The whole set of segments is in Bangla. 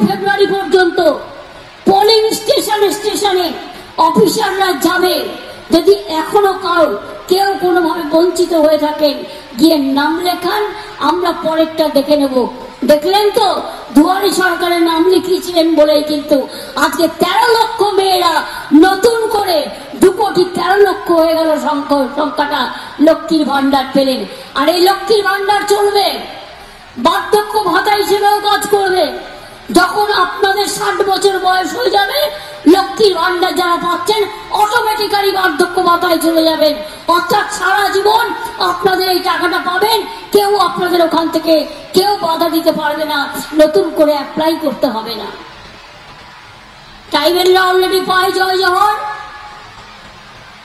ফেব্রুয়ারি পর্যন্ত পোলিং স্টেশনে স্টেশনে অফিসাররা যাবে। যদি এখনো কেউ কোনোভাবে বঞ্চিত হয়ে থাকেন, গিয়ে নাম লেখান, আমরা পরেরটা দেখে নেব। দেখলেন তো দুয়ারে সরকারের নাম লিখিয়েছিলেন বলেই কিন্তু আজকে 13 লক্ষ মেয়েরা নতুন করে 2,13 লক্ষ হয়ে গেল সংখ্যাটা, লক্ষ্মীর ভান্ডার পেলেন। আর এই লক্ষ্মীর ভান্ডার চলবে, বার্ধক্য ভাতা হিসেবেও কাজ করবে। যখন আপনাদের 60 বছর বয়স হয়ে যাবে, লক্ষ্মীর ভান্ডার যারা পাচ্ছেন অটোমেটিক্যালি বার্ধক্য ভাতায় চলে যাবেন। অর্থাৎ সারা জীবন আপনাদের এই টাকাটা পাবেন, কেউ আপনাদের ওখান থেকে কেউ বাধা দিতে পারবে না, নতুন করে অ্যাপ্লাই করতে হবে না। ট্রাইবেলরা অলরেডি পায় জয় জওয়ার,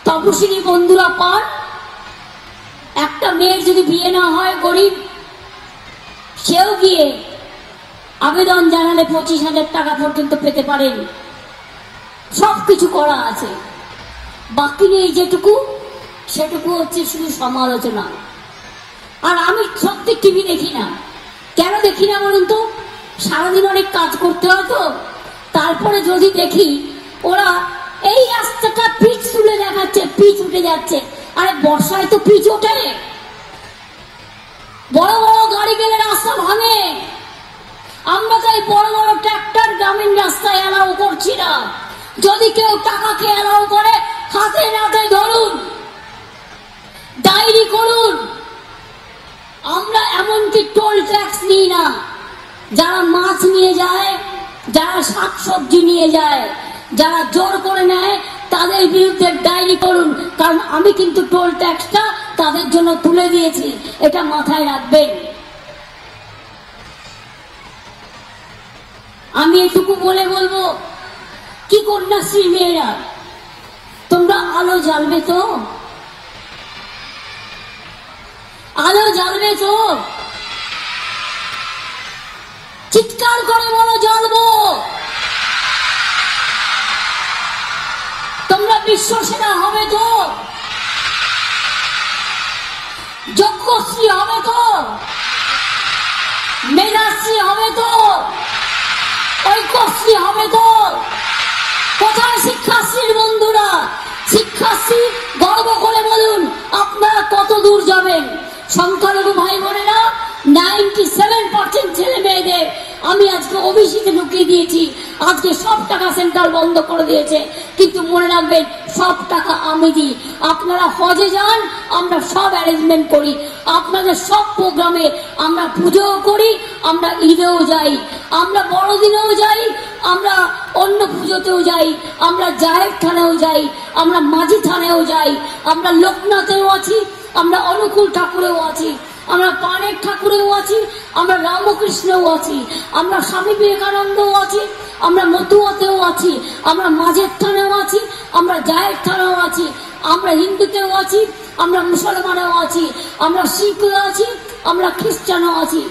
তপশিলি বন্ধুরা পান। একটা মেয়ের যদি বিয়ে না হয় গরিব, সেও গিয়ে আবেদন জানালে 25,000 টাকা পর্যন্ত পেতে পারেন। সবকিছু করা আছে, বাকি নেই যেটুকু, সেটুকু হচ্ছে শুধু সমালোচনা। আর আমি সত্যি টিভি দেখি না। কেন দেখি না বলুন তো? সারাদিন অনেক কাজ করতে হয় তো। তারপরে যদি দেখি ওরা এই রাস্তাটা পিচ তুলে দেখাচ্ছে, পিচ উঠে যাচ্ছে। আরে বর্ষায় তো পিচ ওঠে, বড় বড় গাড়ি গেলে রাস্তা ভাঙে। আমরা তাই বড় বড় ট্রাক্টর গ্রামীণ রাস্তায় এলাও করছি না। যদি কেউ টাকাকে এলাও করে, হাতে নাতে ধরুন, ডায়েরি করুন। আমরা এমনকি টোল ট্যাক্স নিই না। যারা মাছ নিয়ে যায়, যারা শাকসবজি নিয়ে যায়, যারা জোর করে নেয়, তাদের বিরুদ্ধে ডায়েরি করুন। কারণ আমি কিন্তু টোল ট্যাক্সটা তাদের জন্য তুলে দিয়েছি, এটা মাথায় রাখবেন। আমি এটুকু বলবো, কি কন্যাশ্রী মেয়েরা, তোমরা আলো জ্বালবে তো? আলো জ্বালবে তো? চিৎকার করে বলো জ্বালবো। তোমরা বিশ্বসেনা হবে তো? যজ্ঞশ্রী হবে তো? মেধাশ্রী হবে তো? ঐক্যশ্রী হবে তো? কোথায় শিক্ষাশ্রীর বন্ধুরা? শিক্ষাশ্রী গর্ব করে বলুন আপনারা কত দূর যাবেন। সংখ্যালঘু ভাই বোনেরা 97% ছেলে মেয়েদের আমি আজকে ওবিসিতে ঢুকিয়ে দিয়েছি। আজকে সব টাকা সেন্ট্রাল বন্ধ করে দিয়েছে, কিন্তু মনে রাখবেন সব টাকা আমি দিই। আপনারা হজে যান, আমরা সব অ্যারেঞ্জমেন্ট করি। আপনাদের সব প্রোগ্রামে আমরা পুজোও করি, আমরা ঈদেও যাই, আমরা বড়দিনেও যাই, আমরা অন্য পুজোতেও যাই, আমরা জাহের থানেও যাই, আমরা মাঝি থানেও যাই, আমরা লোকনাথেও আছি, আমরা অনুকূল ঠাকুরেও আছি, আমরা পানের ঠাকুরেও আছি, আমরা রামকৃষ্ণও আছি, আমরা স্বামী বিবেকানন্দও আছি, আমরা মতুয়াতেও আছি, আমরা মাঝের থানেও আছি, আমরা জাহের থানেও আছি, আমরা হিন্দুতেও আছি, আমরা মুসলমানেও আছি, আমরা শিখও আছি, আমরা খ্রিস্টানও আছি।